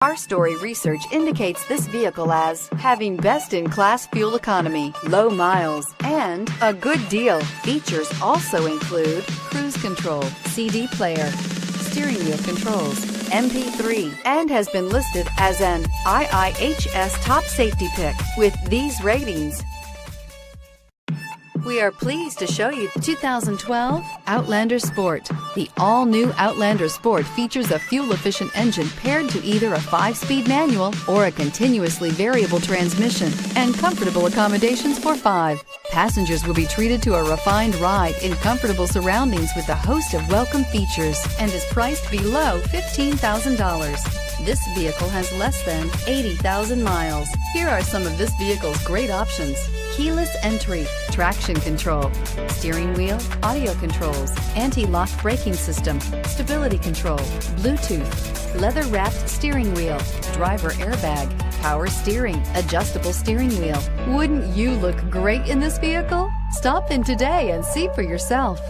Our story research indicates this vehicle as having best-in-class fuel economy, low miles, and a good deal. Features also include cruise control, CD player, steering wheel controls, MP3, and has been listed as an IIHS top safety pick with these ratings. We are pleased to show you 2012 Outlander Sport. The all-new Outlander Sport features a fuel-efficient engine paired to either a 5-speed manual or a continuously variable transmission and comfortable accommodations for 5. Passengers will be treated to a refined ride in comfortable surroundings with a host of welcome features and is priced below $15,000. This vehicle has less than 80,000 miles. Here are some of this vehicle's great options: keyless entry, traction control, steering wheel audio controls, anti-lock braking system, stability control, Bluetooth, leather-wrapped steering wheel, driver airbag, power steering, adjustable steering wheel. Wouldn't you look great in this vehicle? Stop in today and see for yourself.